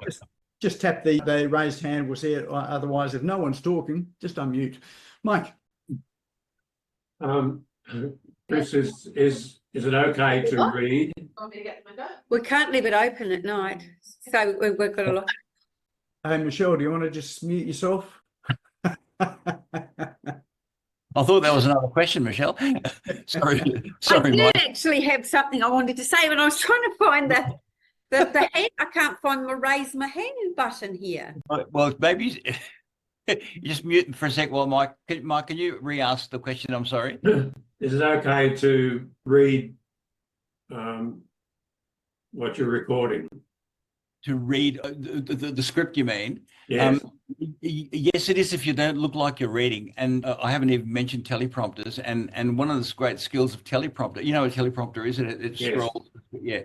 just tap the raised hand, we'll see it. Otherwise, if no one's talking, just unmute. Mike. Chris, is it okay to read? We can't leave it open at night, so we've got a lot. Hey, Michelle, do you want to just mute yourself? I thought that was another question, Michelle. Sorry, I did Mike. actually have something I wanted to say, but I was trying to find the hand. I can't find the raise my hand button here. Well, maybe you just mute for a sec while Mike, can you re-ask the question? I'm sorry. Is it okay to read what you're recording? To read the script, you mean? Yes. Yes, it is if you don't look like you're reading. And I haven't even mentioned teleprompters. And one of the great skills of teleprompter, you know what a teleprompter is? It Yes. scrolls. Yeah.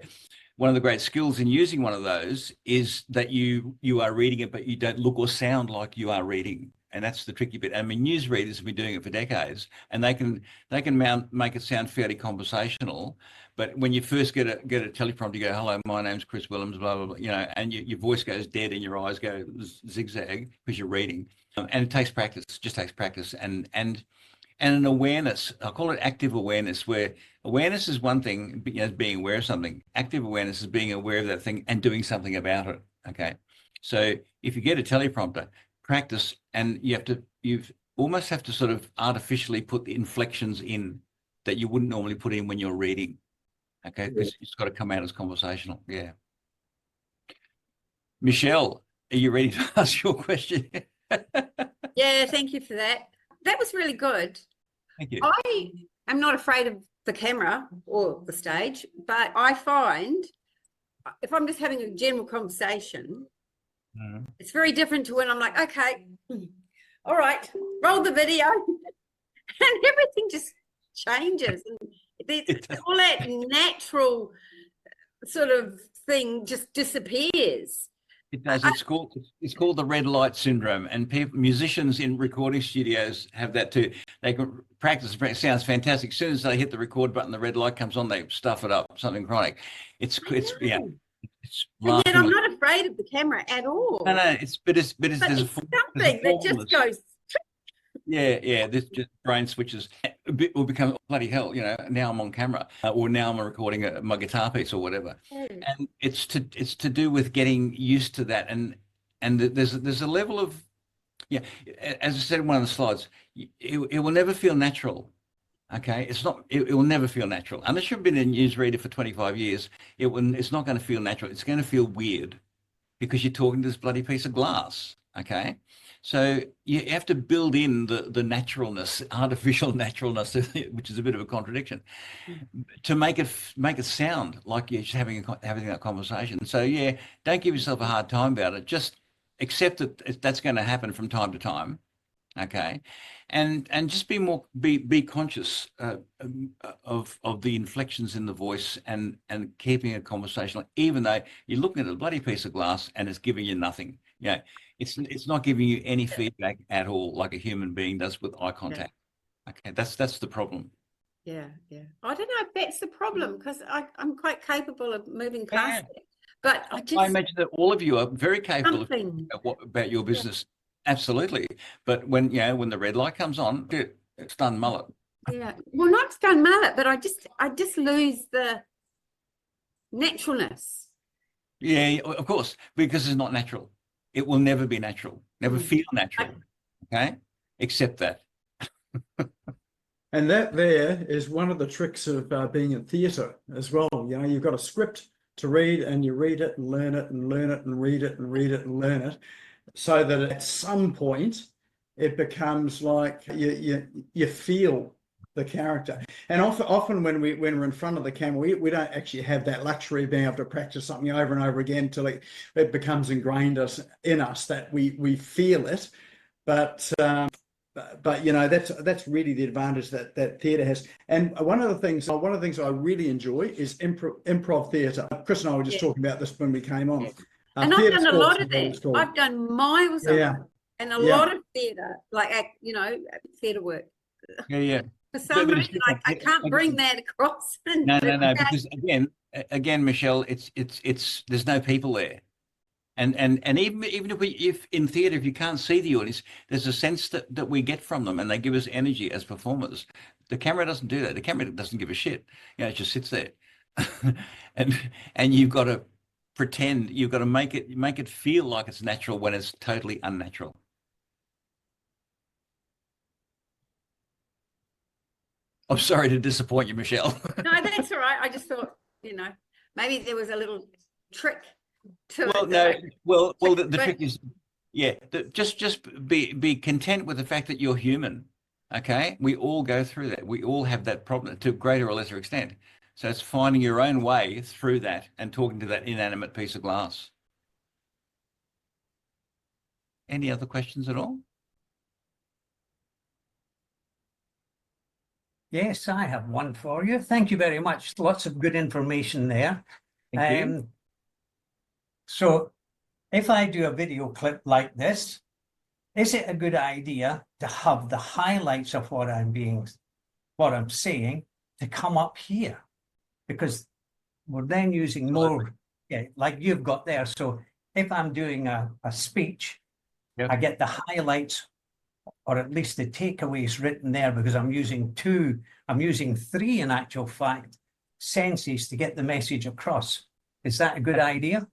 One of the great skills in using one of those is that you are reading it, but you don't look or sound like you are reading. And that's the tricky bit. I mean, newsreaders have been doing it for decades, and they can make it sound fairly conversational. But when you first get a teleprompter, you go, "Hello, my name's Chris Willems," blah blah blah, you know, and your voice goes dead and your eyes go zigzag because you're reading. And it takes practice. It just takes practice and an awareness. I call it active awareness, where awareness is one thing, you know, being aware of something. Active awareness is being aware of that thing and doing something about it. Okay, so if you get a teleprompter, practice, and you almost have to sort of artificially put the inflections in that you wouldn't normally put in when you're reading. Okay, because it's got to come out as conversational. Yeah. Michelle, are you ready to ask your question? Yeah, thank you for that. That was really good. Thank you. I am not afraid of the camera or the stage, but I find if I'm just having a general conversation, it's very different to when I'm like, okay, all right, roll the video, and everything just changes. And all that natural sort of thing just disappears. It does. It's called the red light syndrome, and musicians in recording studios have that too. They can practice. It sounds fantastic. As soon as they hit the record button, the red light comes on. They stuff it up. Something chronic. It's yeah. And yet I'm not afraid of the camera at all. No, there's something that just goes. Yeah. This just brain switches. Will become bloody hell. You know, now I'm on camera, or now I'm recording my guitar piece or whatever. And it's to do with getting used to that. And there's a level of, yeah. As I said in one of the slides, it will never feel natural. Okay, it will never feel natural unless you've been a newsreader for 25 years. It's not going to feel natural. It's going to feel weird because you're talking to this bloody piece of glass. Okay, so you have to build in the naturalness, artificial naturalness, which is a bit of a contradiction, to make it sound like you're just having that conversation. So yeah, don't give yourself a hard time about it. Just accept that that's going to happen from time to time. Okay, and just be conscious of the inflections in the voice and keeping it conversational, even though you're looking at a bloody piece of glass and it's giving you nothing. Yeah, it's not giving you any feedback at all, like a human being does with eye contact. Okay, that's the problem. Yeah. I don't know if that's the problem, because I'm quite capable of moving past it. But I imagine that all of you are very capable about your business. Absolutely. But when the red light comes on, it's done mullet. Yeah. Well, not done mullet, but I just lose the naturalness. Yeah, of course, because it's not natural. It will never be natural, never feel natural. Okay? Accept that. And that there is one of the tricks of being in theatre as well. You know, you've got a script to read, and you read it and learn it and learn it and read it and read it and learn it, so that at some point it becomes like you feel the character. And often when we're in front of the camera, we don't actually have that luxury of being able to practice something over and over again till it becomes ingrained in us that we feel it. But you know, that's really the advantage that theatre has. And one of the things I really enjoy is improv theatre. Chris and I were just talking about this when we came on. And I've done a lot of that. I've done miles of it, and a lot of theatre, like theatre work. Yeah. For some reason, I can't bring that across. No, because again, Michelle, it's there's no people there, And even if in theatre, if you can't see the audience, there's a sense that we get from them, and they give us energy as performers. The camera doesn't do that. The camera doesn't give a shit. It just sits there, and you've got to pretend. You've got to make it feel like it's natural when it's totally unnatural. I'm sorry to disappoint you, Michelle. No, that's all right. I just thought, maybe there was a little trick to Well, it. no. Well, the trick is, just be content with the fact that you're human. Okay, we all go through that. We all have that problem to a greater or lesser extent. So it's finding your own way through that and talking to that inanimate piece of glass. Any other questions at all? Yes, I have one for you. Thank you very much. Lots of good information there. Thank you. So if I do a video clip like this, is it a good idea to have the highlights of what I'm saying to come up here? Because we're then using more, like you've got there. So if I'm doing a speech, I get the highlights, or at least the takeaways written there, because I'm using three in actual fact, senses to get the message across. Is that a good idea?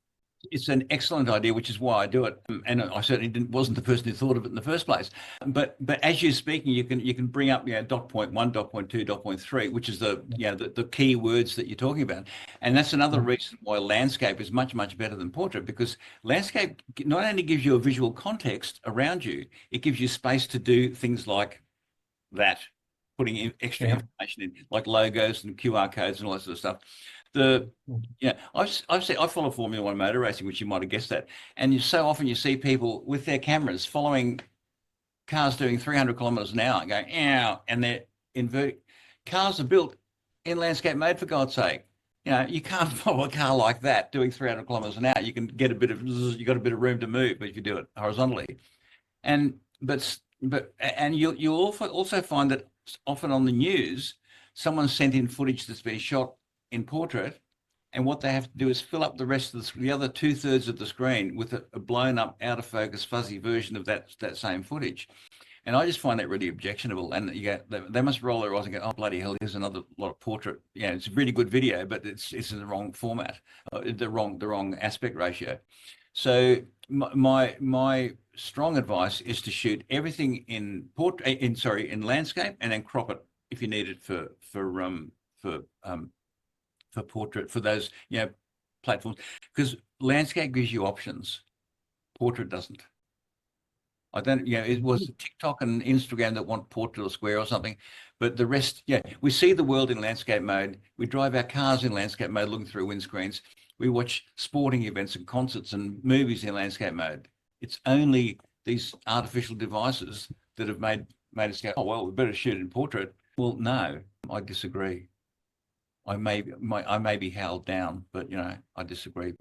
It's an excellent idea, which is why I do it. And I certainly wasn't the person who thought of it in the first place. But as you're speaking, you can bring up dot point 1, dot point 2, dot point 3, which is the key words that you're talking about. And that's another reason why landscape is much, much better than portrait, because landscape not only gives you a visual context around you, it gives you space to do things like that, putting in extra information in, like logos and QR codes and all that sort of stuff. I follow Formula One motor racing, which you might have guessed that, and so often you see people with their cameras following cars doing 300 kilometers an hour, going ow, and they're cars are built in landscape mode, for God's sake. You can't follow a car like that doing 300 kilometers an hour. You can get you got a bit of room to move, but if you do it horizontally, but you'll also find that often on the news, someone sent in footage that's been shot in portrait, and what they have to do is fill up the rest of the other 2/3 of the screen with a blown up, out of focus, fuzzy version of that same footage. And I just find that really objectionable. And they must roll their eyes and go, "Oh bloody hell! Here's another lot of portrait. It's a really good video, but it's in the wrong format, the wrong aspect ratio." So my strong advice is to shoot everything in landscape, and then crop it if you need it for portrait, for those platforms, because landscape gives you options, portrait doesn't. I don't, it was TikTok and Instagram that want portrait or square or something, but the rest, we see the world in landscape mode. We drive our cars in landscape mode, looking through windscreens. We watch sporting events and concerts and movies in landscape mode. It's only these artificial devices that have made us go, "Oh well, we better shoot it in portrait." Well, no, I disagree. I may be held down, but I disagree.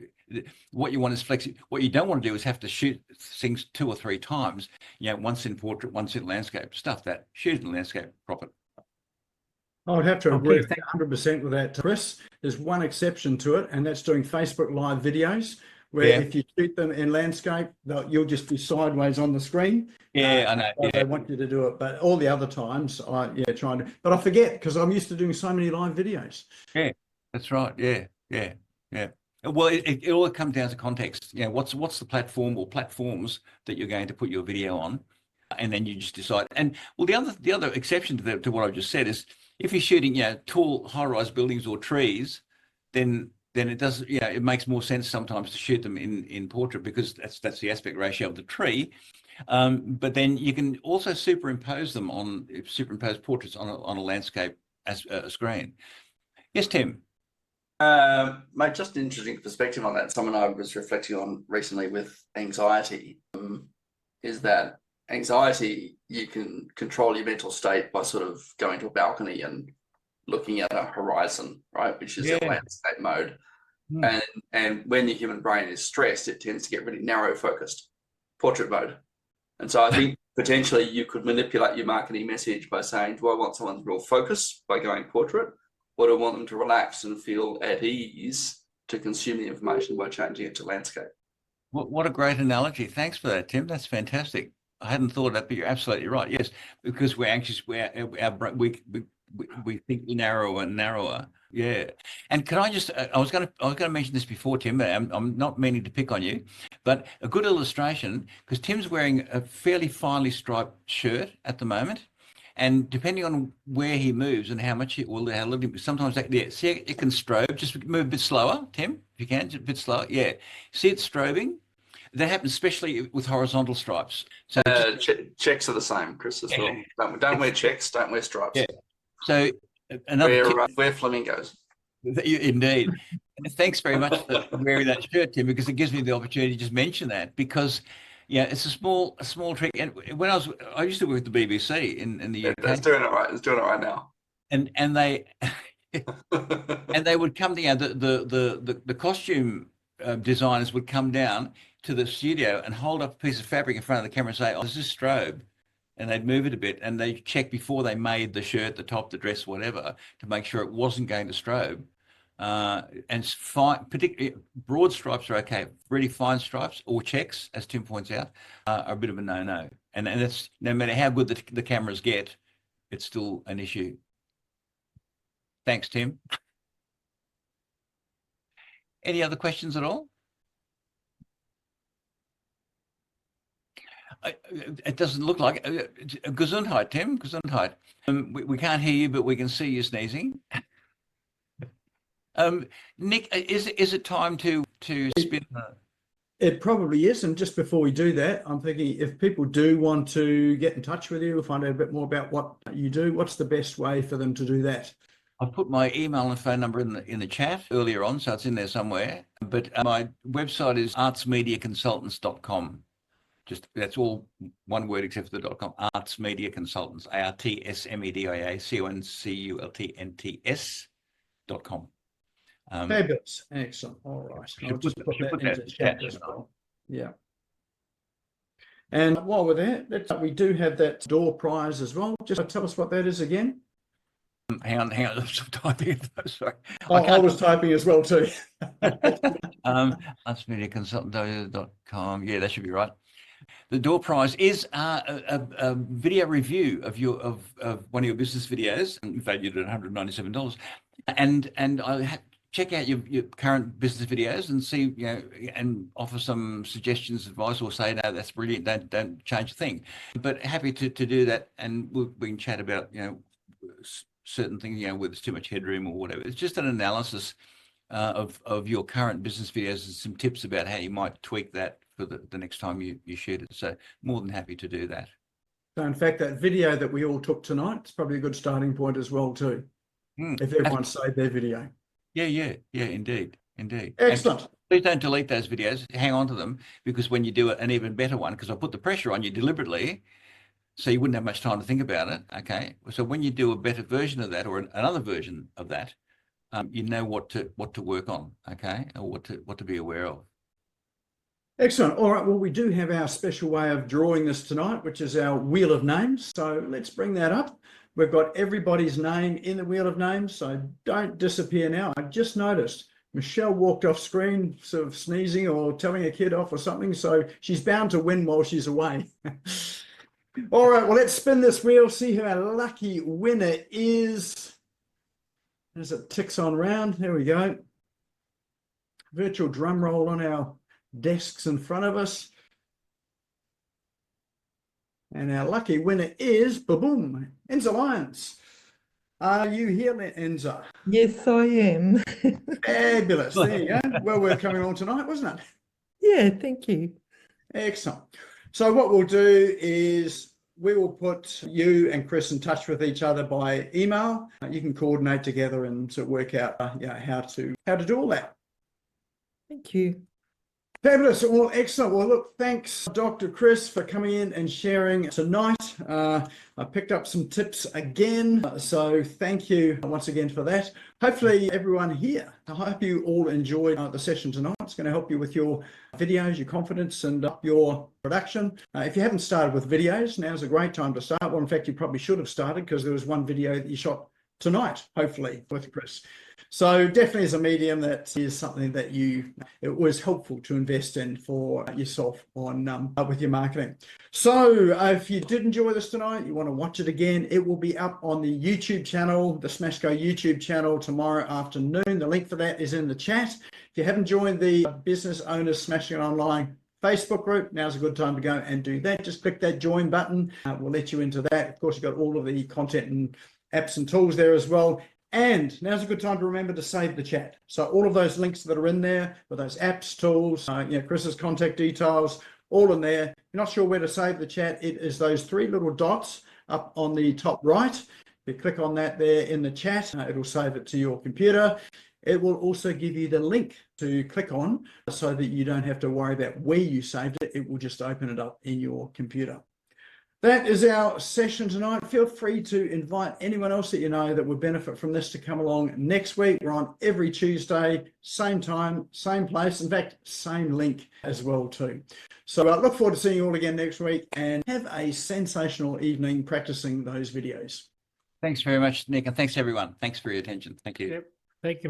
What you want is flexibility. What you don't want to do is have to shoot things 2 or 3 times. once in portrait, once in landscape. Stuff that. Shoot in landscape, crop it. I would have to agree 100% with that, Chris. There's one exception to it, and that's doing Facebook Live videos, where if you shoot them in landscape, you'll just be sideways on the screen. I know. They want you to do it, but all the other times, trying to. But I forget, because I'm used to doing so many live videos. Yeah, that's right. Yeah. Well, it all comes down to context. What's the platform or platforms that you're going to put your video on, and then you just decide. And well, the other exception to what I just said is, if you're shooting tall high-rise buildings or trees, then it does it makes more sense sometimes to shoot them in portrait, because that's the aspect ratio of the tree. But then you can also superimpose portraits on a landscape as a screen. Yes, Tim. Mate, just an interesting perspective on that. Someone I was reflecting on recently with anxiety is that anxiety, you can control your mental state by sort of going to a balcony and looking at a horizon, right, which is a landscape mode. And when the human brain is stressed, it tends to get really narrow focused, portrait mode. And so I think potentially you could manipulate your marketing message by saying, do I want someone's real focus by going portrait, or do I want them to relax and feel at ease to consume the information by changing it to landscape? What a great analogy. Thanks for that, Tim. That's fantastic. I hadn't thought of that, but you're absolutely right. Yes, because we're anxious, we think narrower and narrower. Yeah. And can I just, I was going to mention this before, Tim, but I'm not meaning to pick on you, but a good illustration, because Tim's wearing a fairly finely striped shirt at the moment. And depending on where he moves and how much it will, how little, sometimes that, yeah, see, it can strobe. Just move a bit slower, Tim, if you can, just a bit slower. Yeah. See it strobing? That happens especially with horizontal stripes. So checks are the same, Chris, as well. Don't wear checks, don't wear stripes. Yeah. So another wear flamingos. Indeed. Thanks very much for wearing that shirt, Tim, because it gives me the opportunity to just mention that, because yeah, it's a small trick. And when I used to work at the BBC in the UK. It's doing it right. It's doing it right now. And they and they would come down. The costume designers would come down to the studio and hold up a piece of fabric in front of the camera and say, "Oh, this is strobe," and they'd move it a bit, and they'd check before they made the shirt, the top, the dress, whatever, to make sure it wasn't going to strobe. And fine, particularly broad stripes are okay. Really fine stripes or checks, as Tim points out, are a bit of a no-no. And that's, no matter how good the cameras get, it's still an issue. Thanks, Tim. Any other questions at all? It doesn't look like Gesundheit, Tim. Gesundheit. We can't hear you, but we can see you sneezing. Nick, is it time to spin? It probably is. And just before we do that, I'm thinking if people do want to get in touch with you or find out a bit more about what you do, what's the best way for them to do that? I put my email and phone number in the chat earlier on, so it's in there somewhere. But my website is artsmediaconsultants.com. Just that's all one word except for the .com. Arts Media Consultants, ARTSMEDIA CONCULTNTS.com. Fabulous, excellent. All right, I'll just put that into chat as well. Yeah. And while we're there, we do have that door prize as well. Just tell us what that is again. Hang on, I'm typing. Sorry, I was typing as well too. artsmediaconsultant.com. Yeah, that should be right. The door prize is a video review of one of your business videos, valued at $197, and I check out your current business videos and see, and offer some suggestions, advice, or say, no, that's brilliant, don't change a thing. But happy to do that, and we can chat about certain things, whether there's too much headroom or whatever. It's just an analysis of your current business videos and some tips about how you might tweak that for the next time you shoot it. So more than happy to do that. So in fact, that video that we all took tonight is probably a good starting point as well too. If everyone saved their video. Yeah, indeed. Excellent. And please don't delete those videos. Hang on to them, because when you do an even better one, because I put the pressure on you deliberately, so you wouldn't have much time to think about it. Okay. So when you do a better version of that or another version of that, you know what to work on. Okay. Or what to be aware of. Excellent. All right. Well, we do have our special way of drawing this tonight, which is our wheel of names. So let's bring that up. We've got everybody's name in the wheel of names. So don't disappear now. I just noticed Michelle walked off screen, sort of sneezing or telling a kid off or something. So she's bound to win while she's away. All right, well, let's spin this wheel, see who our lucky winner is. As it ticks on round, there we go. Virtual drum roll on our desks in front of us. And our lucky winner is, boom, Enza Lyons. Are you here, Enza? Yes, I am. Fabulous, there you go. Well worth coming on tonight, wasn't it? Yeah, thank you. Excellent. So what we'll do is we will put you and Chris in touch with each other by email. You can coordinate together and sort of work out how to do all that. Thank you. Fabulous. Well, excellent. Well, look, thanks, Dr. Chris, for coming in and sharing tonight. I picked up some tips again, so thank you once again for that. Hopefully everyone here, I hope you all enjoyed the session tonight. It's going to help you with your videos, your confidence, and up your production. If you haven't started with videos, now's a great time to start. Well, in fact, you probably should have started, because there was one video that you shot tonight, hopefully, with Chris. So definitely as a medium, that is something that it was helpful to invest in for yourself on with your marketing. So if you did enjoy this tonight, you want to watch it again, it will be up on the YouTube channel, the Smash Go YouTube channel tomorrow afternoon. The link for that is in the chat. If you haven't joined the Business Owners Smashing It Online Facebook group, now's a good time to go and do that. Just click that join button. We'll let you into that. Of course, you've got all of the content and apps and tools there as well. And now's a good time to remember to save the chat. So all of those links that are in there, with those apps, tools, Chris's contact details, all in there. If you're not sure where to save the chat, it is those three little dots up on the top right. If you click on that there in the chat, it'll save it to your computer. It will also give you the link to click on so that you don't have to worry about where you saved it. It will just open it up in your computer. That is our session tonight. Feel free to invite anyone else that you know that would benefit from this to come along next week. We're on every Tuesday, same time, same place. In fact, same link as well too. So I look forward to seeing you all again next week, and have a sensational evening practicing those videos. Thanks very much, Nick, and thanks everyone. Thanks for your attention. Thank you. Yep. Thank you.